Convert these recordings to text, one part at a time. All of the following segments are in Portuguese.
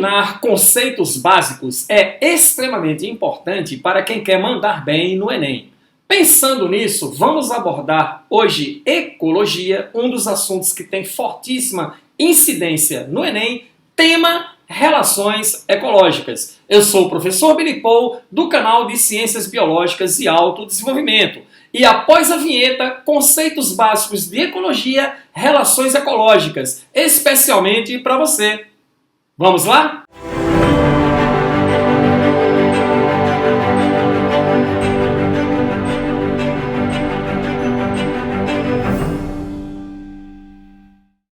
Dominar conceitos básicos é extremamente importante para quem quer mandar bem no Enem. Pensando nisso, vamos abordar hoje ecologia, um dos assuntos que tem fortíssima incidência no Enem, tema relações ecológicas. Eu sou o professor Billy Paul, do canal de Ciências Biológicas e Autodesenvolvimento. E após a vinheta, conceitos básicos de ecologia, relações ecológicas, especialmente para você. Vamos lá?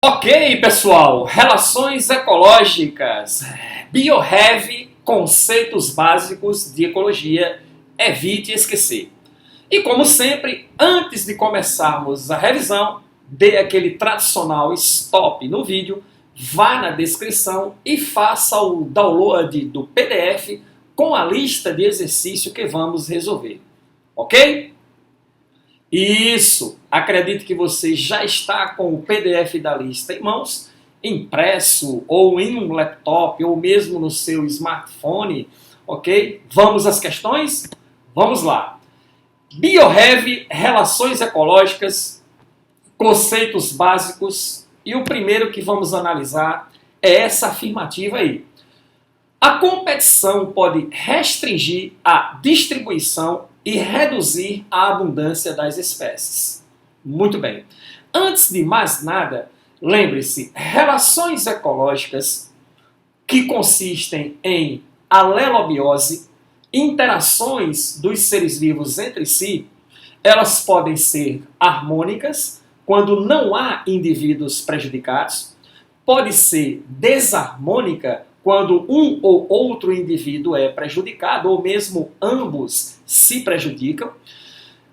Ok, pessoal, relações ecológicas, BioHeavy, conceitos básicos de ecologia, evite esquecer. E como sempre, antes de começarmos a revisão, dê aquele tradicional stop no vídeo, vá na descrição e faça o download do PDF com a lista de exercício que vamos resolver. Ok? Isso! Acredito que você já está com o PDF da lista em mãos, impresso ou em um laptop ou mesmo no seu smartphone, ok? Vamos às questões? Vamos lá! BioHeavy, relações ecológicas, conceitos básicos, e o primeiro que vamos analisar é essa afirmativa aí. A competição pode restringir a distribuição e reduzir a abundância das espécies. Muito bem. Antes de mais nada, lembre-se, relações ecológicas que consistem em alelobiose, interações dos seres vivos entre si, elas podem ser harmônicas, quando não há indivíduos prejudicados, pode ser desarmônica, quando um ou outro indivíduo é prejudicado, ou mesmo ambos se prejudicam,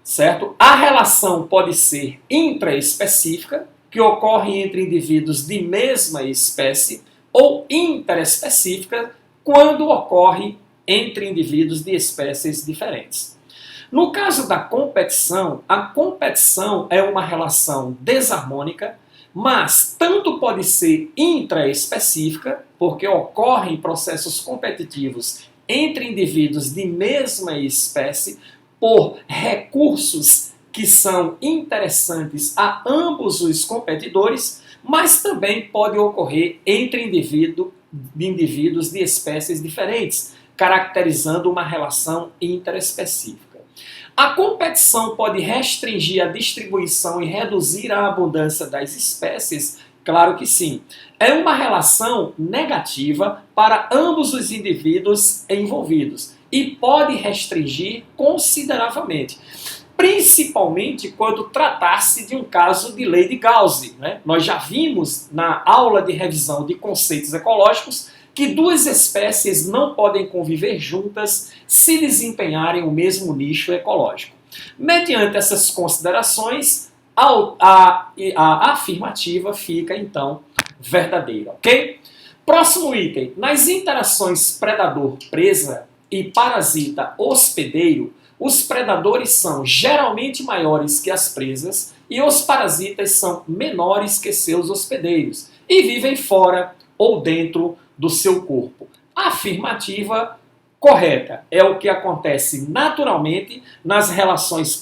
certo? A relação pode ser intraespecífica, que ocorre entre indivíduos de mesma espécie, ou interespecífica, quando ocorre entre indivíduos de espécies diferentes. No caso da competição, a competição é uma relação desarmônica, mas tanto pode ser intraespecífica, porque ocorrem processos competitivos entre indivíduos de mesma espécie por recursos que são interessantes a ambos os competidores, mas também pode ocorrer entre indivíduos de espécies diferentes, caracterizando uma relação interespecífica. A competição pode restringir a distribuição e reduzir a abundância das espécies? Claro que sim. É uma relação negativa para ambos os indivíduos envolvidos e pode restringir consideravelmente, principalmente quando tratar-se de um caso de lei de Gauss, né? Nós já vimos na aula de revisão de conceitos ecológicos que duas espécies não podem conviver juntas se desempenharem o mesmo nicho ecológico. Mediante essas considerações, a afirmativa fica, então, verdadeira, ok? Próximo item. Nas interações predador-presa e parasita-hospedeiro, os predadores são geralmente maiores que as presas e os parasitas são menores que seus hospedeiros e vivem fora ou dentro do seu corpo. A afirmativa correta é o que acontece naturalmente nas relações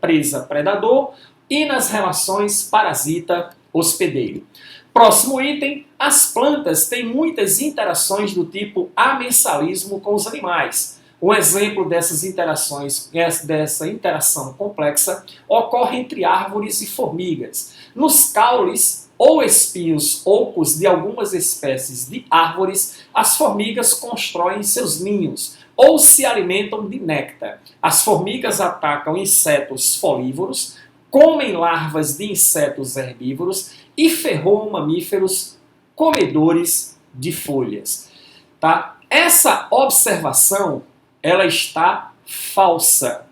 presa-predador e nas relações parasita-hospedeiro. Próximo item, as plantas têm muitas interações do tipo amensalismo com os animais. Um exemplo dessas interações, dessa interação complexa, ocorre entre árvores e formigas. Nos caules ou espinhos ocos de algumas espécies de árvores, as formigas constroem seus ninhos ou se alimentam de néctar. As formigas atacam insetos folívoros, comem larvas de insetos herbívoros e ferroam mamíferos comedores de folhas. Tá? Essa observação ela está falsa.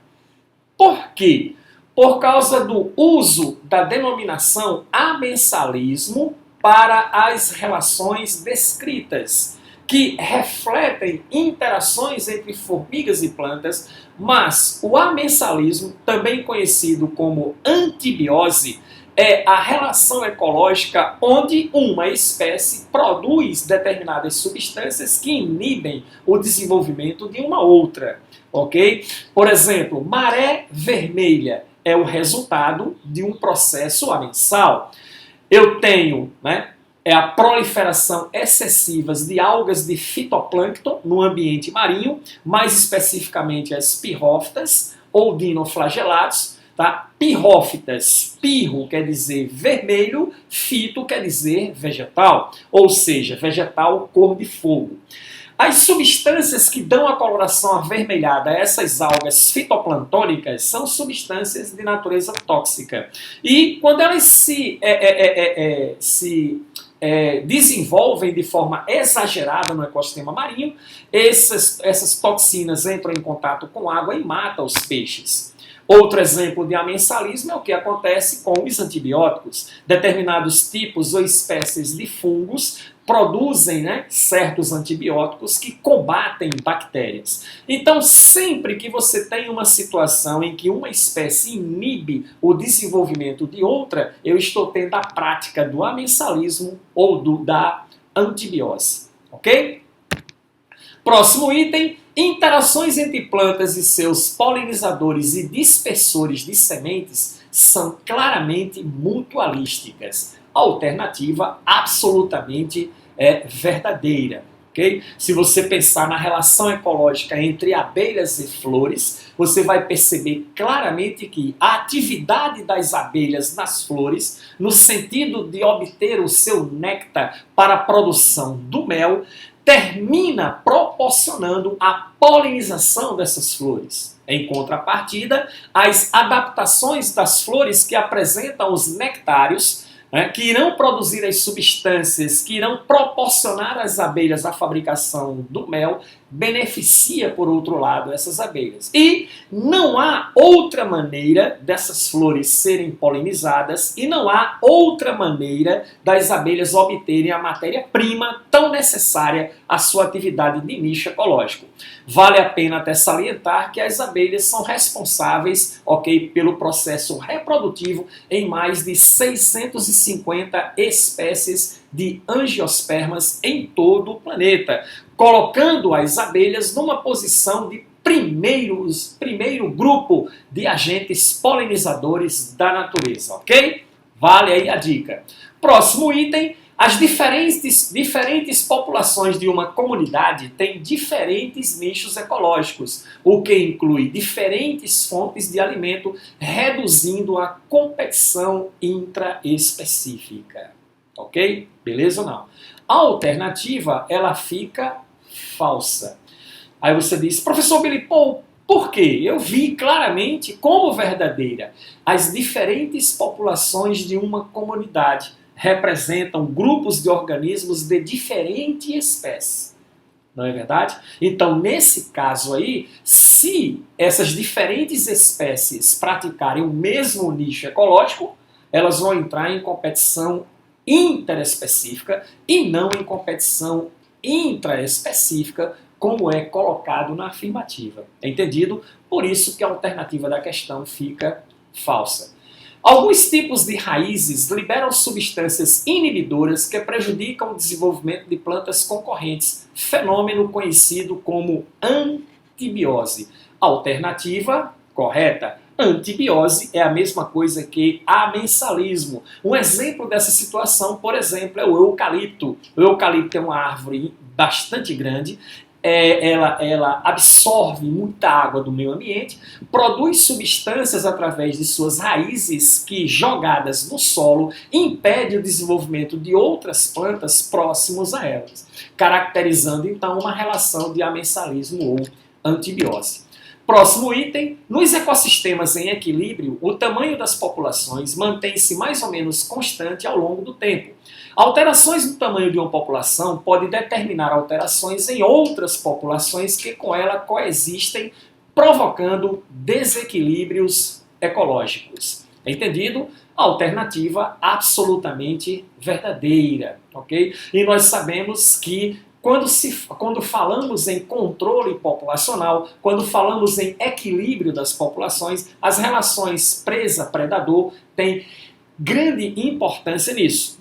Por quê? Por causa do uso da denominação amensalismo para as relações descritas, que refletem interações entre formigas e plantas, mas o amensalismo, também conhecido como antibiose, é a relação ecológica onde uma espécie produz determinadas substâncias que inibem o desenvolvimento de uma outra, ok? Por exemplo, maré vermelha é o resultado de um processo amensal. Eu tenho, a proliferação excessiva de algas de fitoplâncton no ambiente marinho, mais especificamente as pirrófitas ou dinoflagelados. Tá? Pirrófitas, pirro quer dizer vermelho, fito quer dizer vegetal, ou seja, vegetal cor de fogo. As substâncias que dão a coloração avermelhada a essas algas fitoplantônicas são substâncias de natureza tóxica. E quando elas se desenvolvem de forma exagerada no ecossistema marinho, essas toxinas entram em contato com água e matam os peixes. Outro exemplo de amensalismo é o que acontece com os antibióticos. Determinados tipos ou espécies de fungos produzem certos antibióticos que combatem bactérias. Então, sempre que você tem uma situação em que uma espécie inibe o desenvolvimento de outra, eu estou tendo a prática do amensalismo ou da antibiose. Ok? Próximo item, interações entre plantas e seus polinizadores e dispersores de sementes são claramente mutualísticas. A alternativa absolutamente verdadeira. Okay? Se você pensar na relação ecológica entre abelhas e flores, você vai perceber claramente que a atividade das abelhas nas flores, no sentido de obter o seu néctar para a produção do mel, termina proporcionando a polinização dessas flores. Em contrapartida, as adaptações das flores que apresentam os nectários, que irão produzir as substâncias que irão proporcionar às abelhas a fabricação do mel, beneficia, por outro lado, essas abelhas. E não há outra maneira dessas flores serem polinizadas e não há outra maneira das abelhas obterem a matéria-prima tão necessária à sua atividade de nicho ecológico. Vale a pena até salientar que as abelhas são responsáveis, pelo processo reprodutivo em mais de 650 espécies de angiospermas em todo o planeta, colocando as abelhas numa posição de primeiro grupo de agentes polinizadores da natureza, ok? Vale aí a dica. Próximo item, as diferentes populações de uma comunidade têm diferentes nichos ecológicos, o que inclui diferentes fontes de alimento, reduzindo a competição intraespecífica. Ok? Beleza ou não? A alternativa, ela fica falsa. Aí você diz, professor Billy Paul, por quê? Eu vi claramente como verdadeira. As diferentes populações de uma comunidade representam grupos de organismos de diferente espécie. Não é verdade? Então, nesse caso aí, se essas diferentes espécies praticarem o mesmo nicho ecológico, elas vão entrar em competição interespecífica e não em competição intraespecífica, como é colocado na afirmativa. Entendido? Por isso que a alternativa da questão fica falsa. Alguns tipos de raízes liberam substâncias inibidoras que prejudicam o desenvolvimento de plantas concorrentes, fenômeno conhecido como antibiose. Alternativa correta. Antibiose é a mesma coisa que amensalismo. Um exemplo dessa situação, por exemplo, é o eucalipto. O eucalipto é uma árvore bastante grande, ela absorve muita água do meio ambiente, produz substâncias através de suas raízes que, jogadas no solo, impedem o desenvolvimento de outras plantas próximas a elas, caracterizando então uma relação de amensalismo ou antibiose. Próximo item, nos ecossistemas em equilíbrio, o tamanho das populações mantém-se mais ou menos constante ao longo do tempo. Alterações no tamanho de uma população podem determinar alterações em outras populações que com ela coexistem, provocando desequilíbrios ecológicos. Entendido? Alternativa absolutamente verdadeira, ok? E nós sabemos que quando falamos em controle populacional, quando falamos em equilíbrio das populações, as relações presa-predador têm grande importância nisso.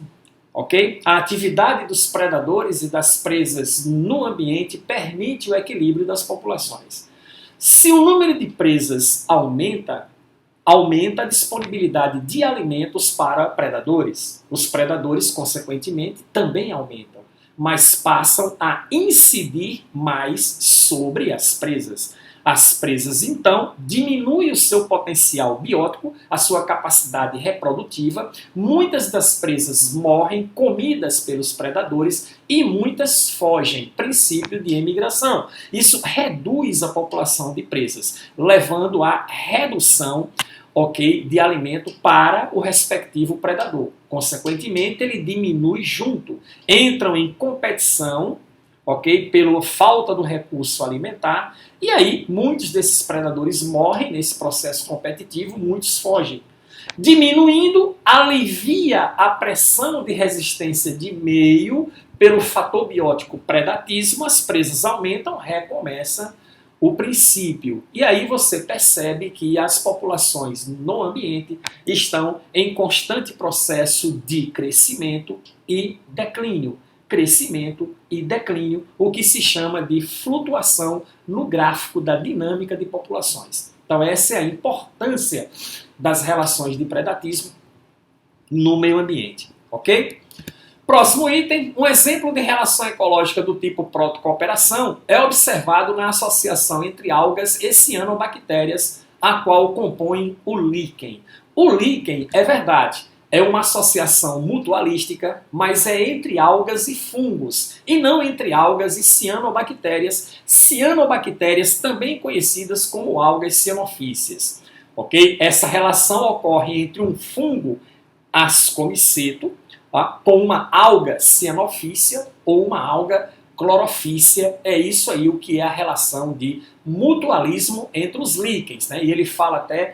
Ok? A atividade dos predadores e das presas no ambiente permite o equilíbrio das populações. Se o número de presas aumenta a disponibilidade de alimentos para predadores. Os predadores, consequentemente, também aumentam, mas passam a incidir mais sobre as presas. As presas, então, diminuem o seu potencial biótico, a sua capacidade reprodutiva. Muitas das presas morrem comidas pelos predadores e muitas fogem, princípio de emigração. Isso reduz a população de presas, levando à redução, de alimento para o respectivo predador. Consequentemente, ele diminui junto. Entram em competição, pela falta do recurso alimentar, e aí muitos desses predadores morrem nesse processo competitivo, muitos fogem. Diminuindo, alivia a pressão de resistência de meio pelo fator biótico predatismo, as presas aumentam, recomeça o princípio. E aí você percebe que as populações no ambiente estão em constante processo de crescimento e declínio. Crescimento e declínio, o que se chama de flutuação no gráfico da dinâmica de populações. Então essa é a importância das relações de predatismo no meio ambiente, ok? Próximo item, um exemplo de relação ecológica do tipo protocooperação é observado na associação entre algas e cianobactérias, a qual compõem o líquen. O líquen, é verdade, é uma associação mutualística, mas é entre algas e fungos, e não entre algas e cianobactérias, também conhecidas como algas cianofíceas. Ok? Essa relação ocorre entre um fungo ascomiceto, com uma alga cianofícia ou uma alga clorofícia. É isso aí o que é a relação de mutualismo entre os líquens, né? E ele fala até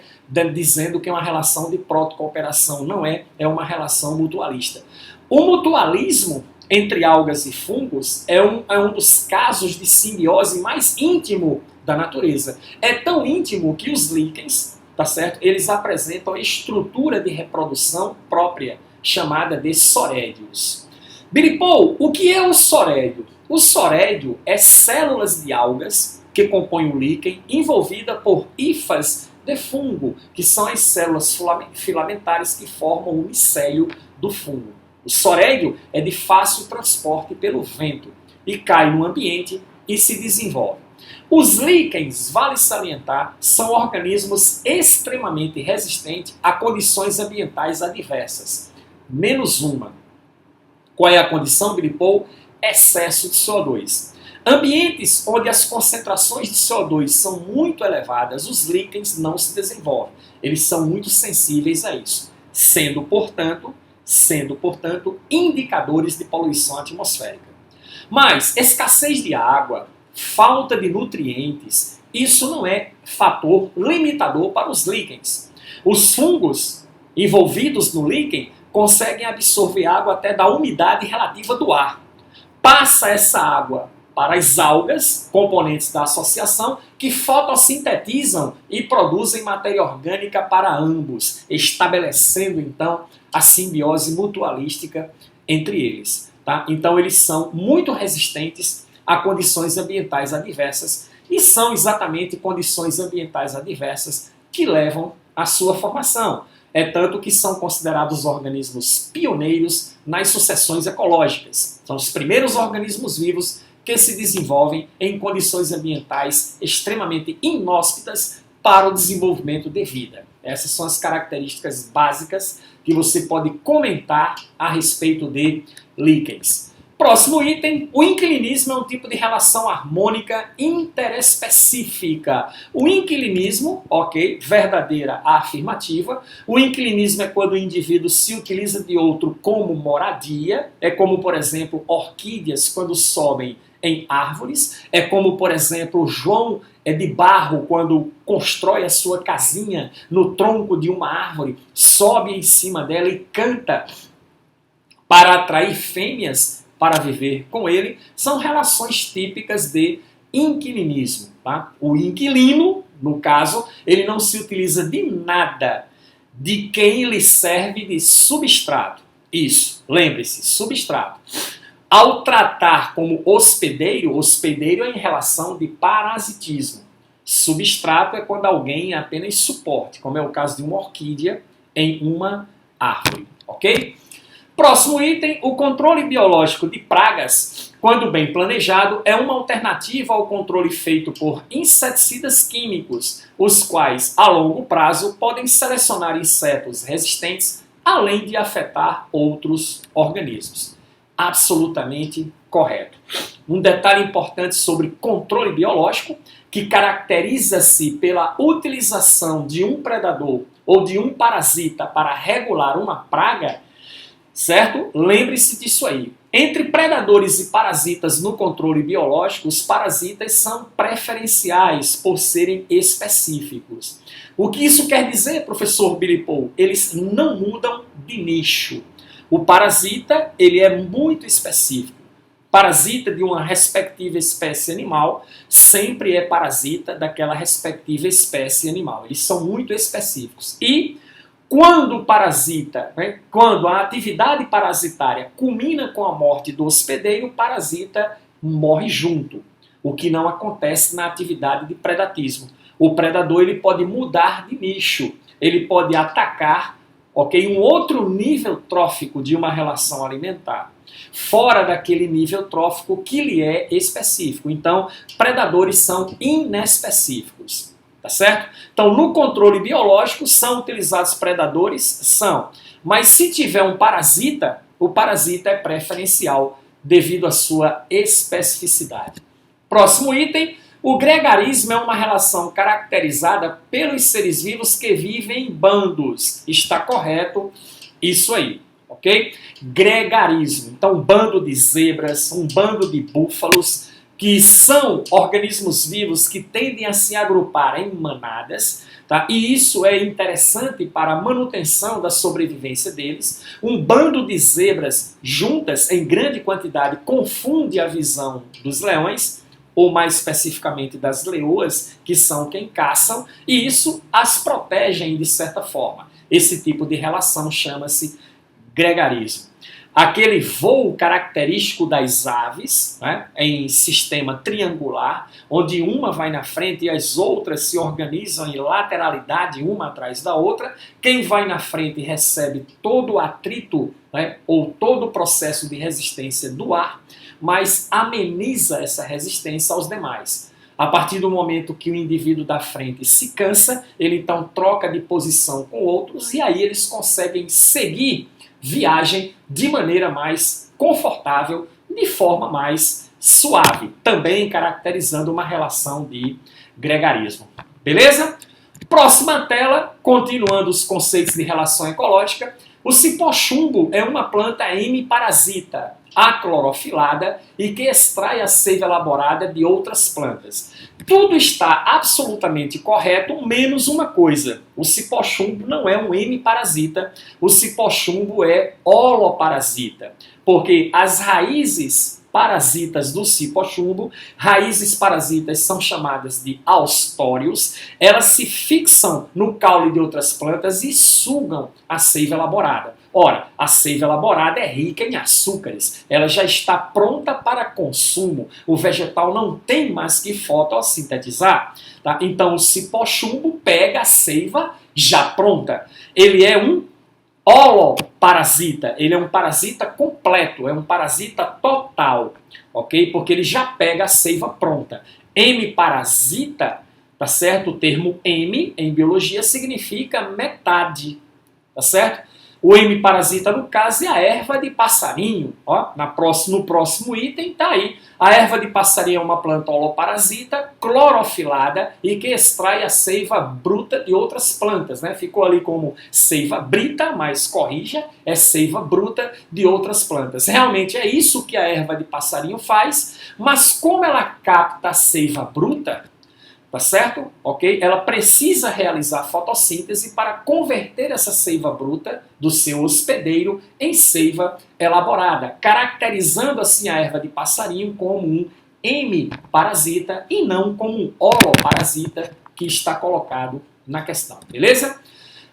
dizendo que é uma relação de protocooperação, não é uma relação mutualista. O mutualismo entre algas e fungos é um dos casos de simbiose mais íntimo da natureza. É tão íntimo que os líquens, tá certo? Eles apresentam a estrutura de reprodução própria, chamada de sorédios. Billy Paul, o que é o sorédio? O sorédio é células de algas que compõem o líquen envolvida por hifas de fungo, que são as células filamentares que formam o micélio do fungo. O sorédio é de fácil transporte pelo vento e cai no ambiente e se desenvolve. Os líquens, vale salientar, são organismos extremamente resistentes a condições ambientais adversas. Menos uma. Qual é a condição, Billy Paul? Excesso de CO2. Ambientes onde as concentrações de CO2 são muito elevadas, os líquens não se desenvolvem. Eles são muito sensíveis a isso, sendo, portanto, indicadores de poluição atmosférica. Mas escassez de água, falta de nutrientes, isso não é fator limitador para os líquens. Os fungos envolvidos no líquen conseguem absorver água até da umidade relativa do ar. Passa essa água para as algas, componentes da associação, que fotossintetizam e produzem matéria orgânica para ambos, estabelecendo então a simbiose mutualística entre eles. Tá? Então eles são muito resistentes a condições ambientais adversas e são exatamente condições ambientais adversas que levam à sua formação. É tanto que são considerados organismos pioneiros nas sucessões ecológicas. São os primeiros organismos vivos que se desenvolvem em condições ambientais extremamente inóspitas para o desenvolvimento de vida. Essas são as características básicas que você pode comentar a respeito de líquens. Próximo item, o inquilinismo é um tipo de relação harmônica interespecífica. O inquilinismo, verdadeira afirmativa. O inquilinismo é quando o indivíduo se utiliza de outro como moradia. É como, por exemplo, orquídeas quando sobem em árvores. É como, por exemplo, João de Barro quando constrói a sua casinha no tronco de uma árvore, sobe em cima dela e canta para atrair fêmeas para viver com ele. São relações típicas de inquilinismo. Tá? O inquilino, no caso, ele não se utiliza de nada de quem lhe serve de substrato. Isso, lembre-se, substrato. Ao tratar como hospedeiro, hospedeiro é em relação de parasitismo. Substrato é quando alguém é apenas suporte, como é o caso de uma orquídea em uma árvore, ok? Próximo item, o controle biológico de pragas, quando bem planejado, é uma alternativa ao controle feito por inseticidas químicos, os quais, a longo prazo, podem selecionar insetos resistentes, além de afetar outros organismos. Absolutamente correto. Um detalhe importante sobre controle biológico, que caracteriza-se pela utilização de um predador ou de um parasita para regular uma praga, certo? Lembre-se disso aí. Entre predadores e parasitas no controle biológico, os parasitas são preferenciais por serem específicos. O que isso quer dizer, professor Billy Paul? Eles não mudam de nicho. O parasita, ele é muito específico. Parasita de uma respectiva espécie animal sempre é parasita daquela respectiva espécie animal. Eles são muito específicos. E quando o parasita, quando a atividade parasitária culmina com a morte do hospedeiro, o parasita morre junto, o que não acontece na atividade de predatismo. O predador ele pode mudar de nicho, ele pode atacar, um outro nível trófico de uma relação alimentar, fora daquele nível trófico que lhe é específico. Então, predadores são inespecíficos. Tá certo? Então, no controle biológico, são utilizados predadores? São. Mas se tiver um parasita, o parasita é preferencial devido à sua especificidade. Próximo item, o gregarismo é uma relação caracterizada pelos seres vivos que vivem em bandos. Está correto isso aí, ok? Gregarismo. Então, um bando de zebras, um bando de búfalos, que são organismos vivos que tendem a se agrupar em manadas, tá? E isso é interessante para a manutenção da sobrevivência deles. Um bando de zebras juntas em grande quantidade confunde a visão dos leões, ou mais especificamente das leoas, que são quem caçam, e isso as protegem de certa forma. Esse tipo de relação chama-se gregarismo. Aquele voo característico das aves, né, em sistema triangular, onde uma vai na frente e as outras se organizam em lateralidade, uma atrás da outra. Quem vai na frente recebe todo o atrito, né, ou todo o processo de resistência do ar, mas ameniza essa resistência aos demais. A partir do momento que o indivíduo da frente se cansa, ele então troca de posição com outros e aí eles conseguem seguir viagem de maneira mais confortável, de forma mais suave, também caracterizando uma relação de gregarismo. Beleza? Próxima tela, continuando os conceitos de relação ecológica, o cipó-chumbo é uma planta hemiparasita, aclorofilada e que extrai a seiva elaborada de outras plantas. Tudo está absolutamente correto, menos uma coisa. O cipó-chumbo não é um hemiparasita, o cipó-chumbo é holoparasita, porque as raízes parasitas do cipó-chumbo, raízes parasitas são chamadas de austórios, elas se fixam no caule de outras plantas e sugam a seiva elaborada. Ora, a seiva elaborada é rica em açúcares, ela já está pronta para consumo, o vegetal não tem mais que fotossintetizar. Tá? Então o cipó-chumbo pega a seiva já pronta. Ele é um holoparasita, ele é um parasita completo, é um parasita total, ok? Porque ele já pega a seiva pronta. Hemiparasita, tá certo? O termo hemi em biologia significa metade, tá certo? O hemiparasita, no caso, é a erva de passarinho. Ó, no próximo item está aí. A erva de passarinho é uma planta holoparasita, clorofilada e que extrai a seiva bruta de outras plantas. Né? Ficou ali como seiva brita, mas corrija, é seiva bruta de outras plantas. Realmente é isso que a erva de passarinho faz, mas como ela capta a seiva bruta, tá certo? Ok? Ela precisa realizar fotossíntese para converter essa seiva bruta do seu hospedeiro em seiva elaborada, caracterizando assim a erva de passarinho como um hemiparasita e não como um holoparasita que está colocado na questão, beleza?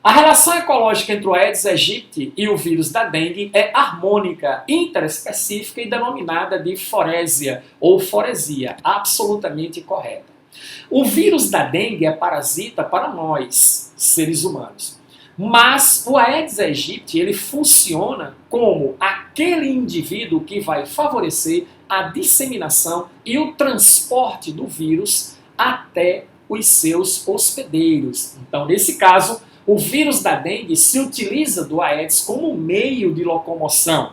A relação ecológica entre o Aedes aegypti e o vírus da dengue é harmônica, interespecífica e denominada de forésia ou foresia, absolutamente correta. O vírus da dengue é parasita para nós, seres humanos. Mas o Aedes aegypti ele funciona como aquele indivíduo que vai favorecer a disseminação e o transporte do vírus até os seus hospedeiros. Então, nesse caso, o vírus da dengue se utiliza do Aedes como meio de locomoção.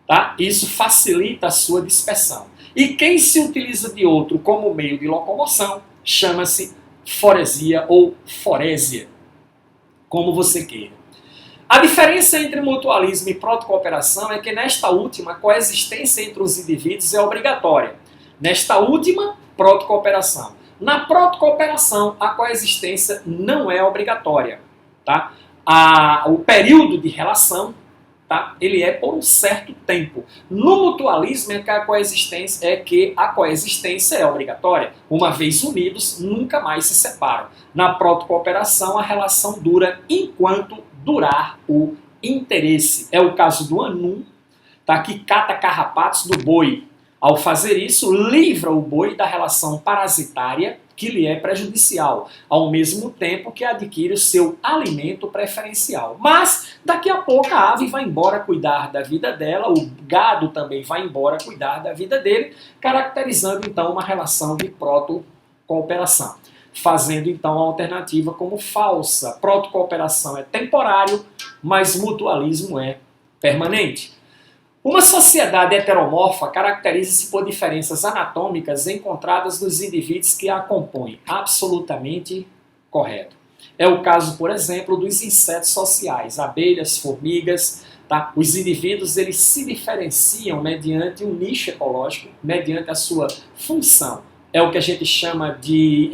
Tá? Isso facilita a sua dispersão. E quem se utiliza de outro como meio de locomoção chama-se foresia ou forésia, como você queira. A diferença entre mutualismo e protocooperação é que nesta última, a coexistência entre os indivíduos é obrigatória. Nesta última, protocooperação. Na protocooperação, a coexistência não é obrigatória. Tá? O período de relação, tá? Ele é por um certo tempo. No mutualismo é que a coexistência é obrigatória. Uma vez unidos, nunca mais se separam. Na protocooperação, a relação dura enquanto durar o interesse. É o caso do anum, tá? Que cata carrapatos do boi. Ao fazer isso, livra o boi da relação parasitária que lhe é prejudicial, ao mesmo tempo que adquire o seu alimento preferencial. Mas, daqui a pouco, a ave vai embora cuidar da vida dela, o gado também vai embora cuidar da vida dele, caracterizando, então, uma relação de protocooperação. Fazendo, então, a alternativa como falsa. Protocooperação é temporário, mas mutualismo é permanente. Uma sociedade heteromorfa caracteriza-se por diferenças anatômicas encontradas nos indivíduos que a compõem. Absolutamente correto. É o caso, por exemplo, dos insetos sociais, abelhas, formigas. Tá? Os indivíduos eles se diferenciam mediante um nicho ecológico, mediante a sua função. É o que a gente chama de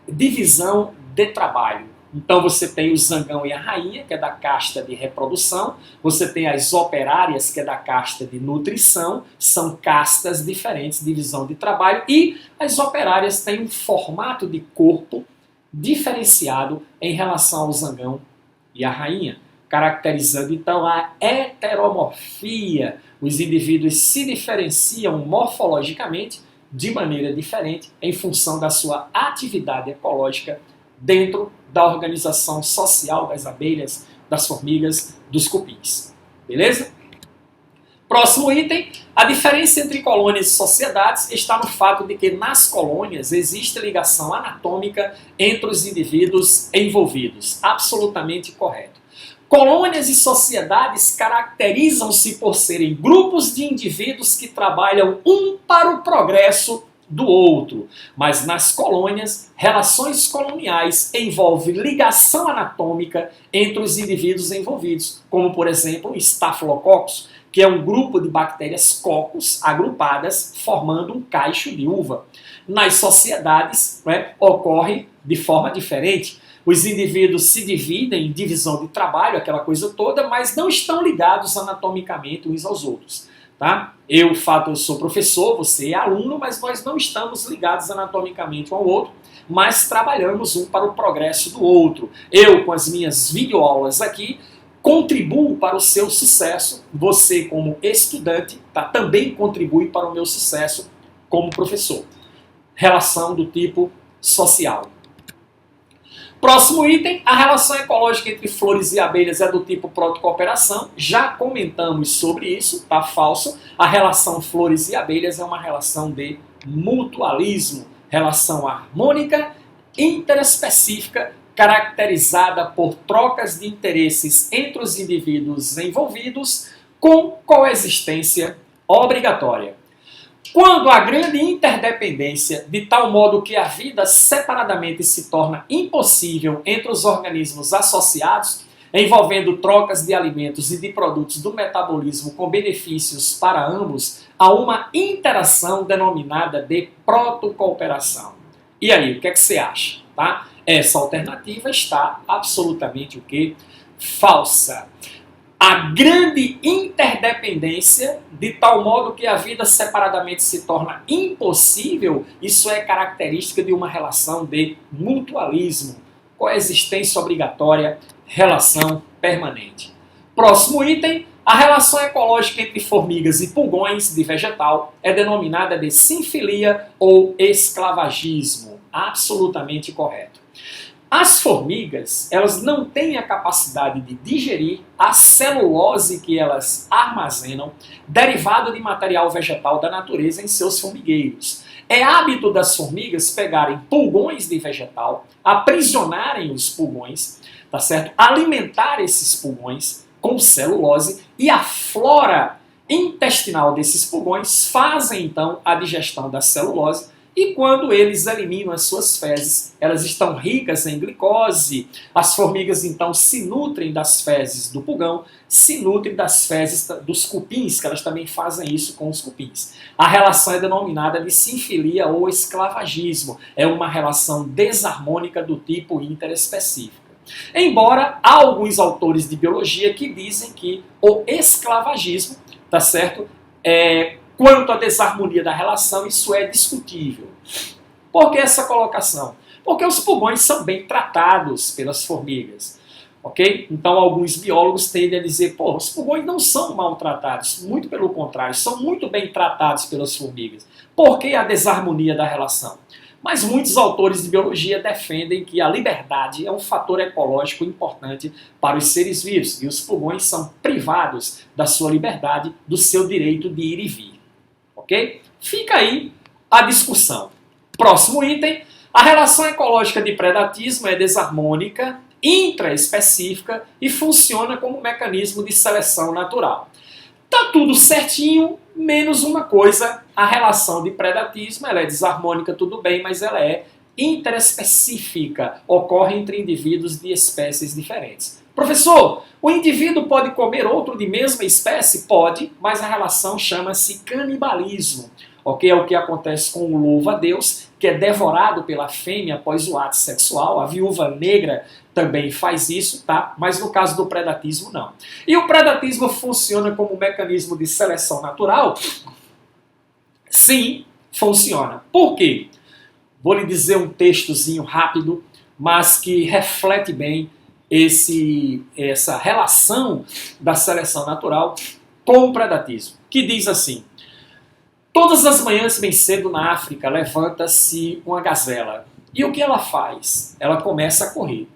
divisão de trabalho. Então você tem o zangão e a rainha, que é da casta de reprodução, você tem as operárias, que é da casta de nutrição, são castas diferentes, divisão de trabalho, e as operárias têm um formato de corpo diferenciado em relação ao zangão e à rainha, caracterizando então a heteromorfia. Os indivíduos se diferenciam morfologicamente de maneira diferente em função da sua atividade ecológica dentro da organização social das abelhas, das formigas, dos cupins. Beleza? Próximo item, a diferença entre colônias e sociedades está no fato de que nas colônias existe ligação anatômica entre os indivíduos envolvidos. Absolutamente correto. Colônias e sociedades caracterizam-se por serem grupos de indivíduos que trabalham um para o progresso do outro. Mas nas colônias, relações coloniais envolvem ligação anatômica entre os indivíduos envolvidos, como por exemplo o Staphylococcus, que é um grupo de bactérias cocos agrupadas formando um cacho de uva. Nas sociedades, ocorre de forma diferente. Os indivíduos se dividem em divisão de trabalho, aquela coisa toda, mas não estão ligados anatomicamente uns aos outros. Tá? Eu sou professor, você é aluno, mas nós não estamos ligados anatomicamente um ao outro, mas trabalhamos um para o progresso do outro. Eu, com as minhas videoaulas aqui, contribuo para o seu sucesso. Você, como estudante, também contribui para o meu sucesso como professor. Relação do tipo social. Próximo item, a relação ecológica entre flores e abelhas é do tipo protocooperação. Já comentamos sobre isso, tá falso. A relação flores e abelhas é uma relação de mutualismo, relação harmônica, interespecífica, caracterizada por trocas de interesses entre os indivíduos envolvidos com coexistência obrigatória. Quando há grande interdependência, de tal modo que a vida separadamente se torna impossível entre os organismos associados, envolvendo trocas de alimentos e de produtos do metabolismo com benefícios para ambos, há uma interação denominada de protocooperação. E aí, o que é que você acha? Tá? Essa alternativa está absolutamente o quê? Falsa. A grande interdependência, de tal modo que a vida separadamente se torna impossível, isso é característica de uma relação de mutualismo, coexistência obrigatória, relação permanente. Próximo item, a relação ecológica entre formigas e pulgões de vegetal é denominada de sinfilia ou esclavagismo. Absolutamente correto. As formigas, elas não têm a capacidade de digerir a celulose que elas armazenam, derivada de material vegetal da natureza em seus formigueiros. É hábito das formigas pegarem pulgões de vegetal, aprisionarem os pulgões, tá certo? Alimentar esses pulgões com celulose e a flora intestinal desses pulgões fazem então a digestão da celulose. E quando eles eliminam as suas fezes, elas estão ricas em glicose. As formigas, então, se nutrem das fezes do pulgão, se nutrem das fezes dos cupins, que elas também fazem isso com os cupins. A relação é denominada de sinfilia ou esclavagismo. É uma relação desarmônica do tipo interespecífica. Embora há alguns autores de biologia que dizem que o esclavagismo, tá certo, quanto à desarmonia da relação, isso é discutível. Por que essa colocação? Porque os pulgões são bem tratados pelas formigas. Ok? Então alguns biólogos tendem a dizer, pô, os pulgões não são maltratados, muito pelo contrário, são muito bem tratados pelas formigas. Por que a desarmonia da relação? Mas muitos autores de biologia defendem que a liberdade é um fator ecológico importante para os seres vivos e os pulgões são privados da sua liberdade, do seu direito de ir e vir. Ok? Fica aí a discussão. Próximo item, a relação ecológica de predatismo é desarmônica, intraespecífica e funciona como mecanismo de seleção natural. Tá tudo certinho, menos uma coisa, a relação de predatismo, ela é desarmônica, tudo bem, mas ela é interespecífica, ocorre entre indivíduos de espécies diferentes. Professor, o indivíduo pode comer outro de mesma espécie? Pode, mas a relação chama-se canibalismo. Okay? É o que acontece com o louva-a-Deus, que é devorado pela fêmea após o ato sexual. A viúva negra também faz isso, tá? Mas no caso do predatismo, não. E o predatismo funciona como um mecanismo de seleção natural? Sim, funciona. Por quê? Vou lhe dizer um textozinho rápido, mas que reflete bem essa relação da seleção natural com o predatismo, que diz assim: todas as manhãs bem cedo na África levanta-se uma gazela. E o que ela faz? Ela começa a correr.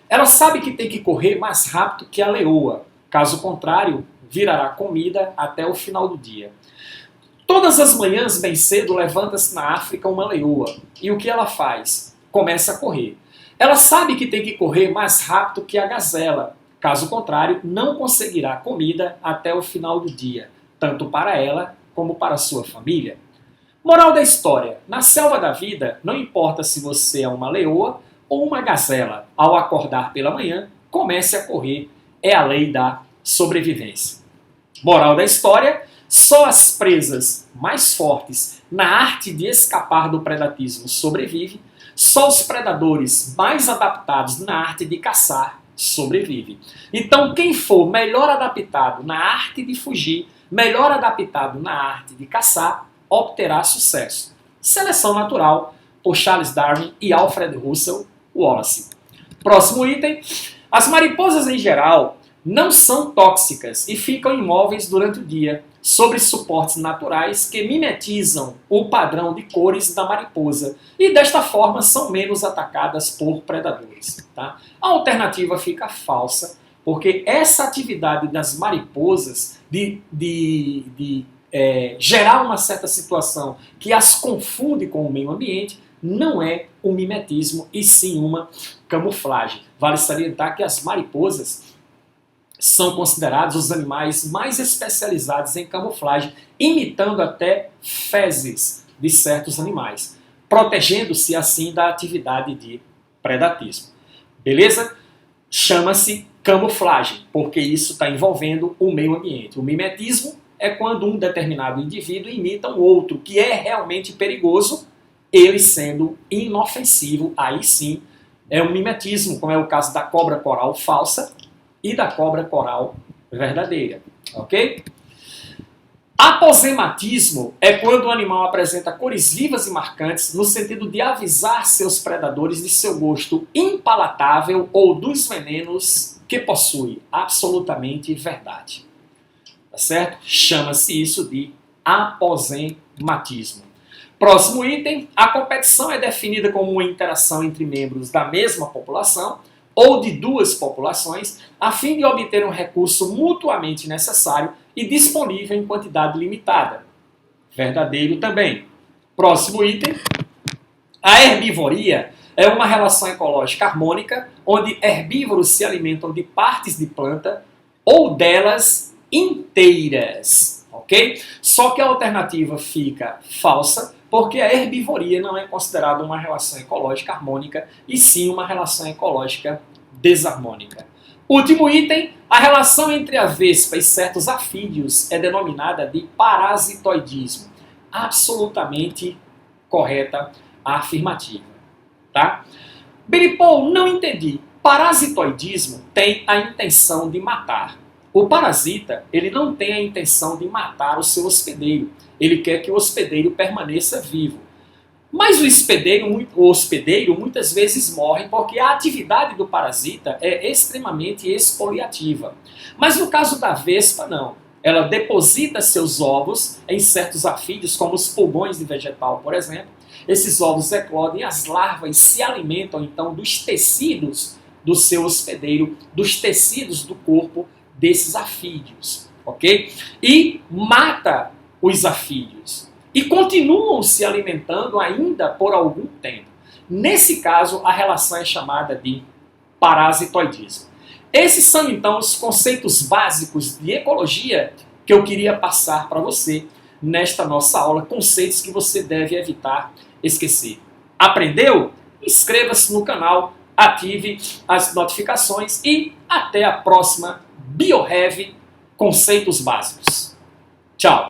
Ela sabe que tem que correr mais rápido que a leoa, caso contrário, virará comida até o final do dia. Todas as manhãs bem cedo levanta-se na África uma leoa. E o que ela faz? Começa a correr. Ela sabe que tem que correr mais rápido que a gazela. Caso contrário, não conseguirá comida até o final do dia, tanto para ela como para a sua família. Moral da história: na selva da vida, não importa se você é uma leoa ou uma gazela, ao acordar pela manhã, comece a correr. É a lei da sobrevivência. Moral da história: só as presas mais fortes na arte de escapar do predatismo sobrevivem. Só os predadores mais adaptados na arte de caçar sobrevivem. Então, quem for melhor adaptado na arte de fugir, melhor adaptado na arte de caçar, obterá sucesso. Seleção natural, por Charles Darwin e Alfred Russel Wallace. Próximo item. As mariposas em geral não são tóxicas e ficam imóveis durante o dia, sobre suportes naturais que mimetizam o padrão de cores da mariposa e desta forma são menos atacadas por predadores. Tá? A alternativa fica falsa, porque essa atividade das mariposas de gerar uma certa situação que as confunde com o meio ambiente não é um mimetismo e sim uma camuflagem. Vale salientar que as mariposas são considerados os animais mais especializados em camuflagem, imitando até fezes de certos animais, protegendo-se assim da atividade de predatismo. Beleza? Chama-se camuflagem, porque isso está envolvendo o meio ambiente. O mimetismo é quando um determinado indivíduo imita um outro, que é realmente perigoso, ele sendo inofensivo, aí sim é um mimetismo, como é o caso da cobra coral falsa e da cobra coral verdadeira, ok? Aposematismo é quando o animal apresenta cores vivas e marcantes no sentido de avisar seus predadores de seu gosto impalatável ou dos venenos que possui absolutamente verdade. Tá certo? Chama-se isso de aposematismo. Próximo item, a competição é definida como uma interação entre membros da mesma população ou de duas populações, a fim de obter um recurso mutuamente necessário e disponível em quantidade limitada. Verdadeiro também. Próximo item, a herbivoria é uma relação ecológica harmônica, onde herbívoros se alimentam de partes de planta ou delas inteiras, ok? Só que a alternativa fica falsa, porque a herbivoria não é considerada uma relação ecológica harmônica, e sim uma relação ecológica desarmônica. Último item, a relação entre a vespa e certos afídeos é denominada de parasitoidismo. Absolutamente correta a afirmativa. Tá? Billy Paul, não entendi. Parasitoidismo tem a intenção de matar. O parasita, ele não tem a intenção de matar o seu hospedeiro. Ele quer que o hospedeiro permaneça vivo. Mas o hospedeiro muitas vezes morre porque a atividade do parasita é extremamente exfoliativa. Mas no caso da vespa, não. Ela deposita seus ovos em certos afídeos, como os pulgões de vegetal, por exemplo. Esses ovos eclodem, as larvas se alimentam então dos tecidos do seu hospedeiro, dos tecidos do corpo desses afídeos, ok? E mata os afídeos. E continuam se alimentando ainda por algum tempo. Nesse caso, a relação é chamada de parasitoidismo. Esses são então os conceitos básicos de ecologia que eu queria passar para você nesta nossa aula, conceitos que você deve evitar esquecer. Aprendeu? Inscreva-se no canal, ative as notificações e até a próxima BioRev Conceitos Básicos. Tchau!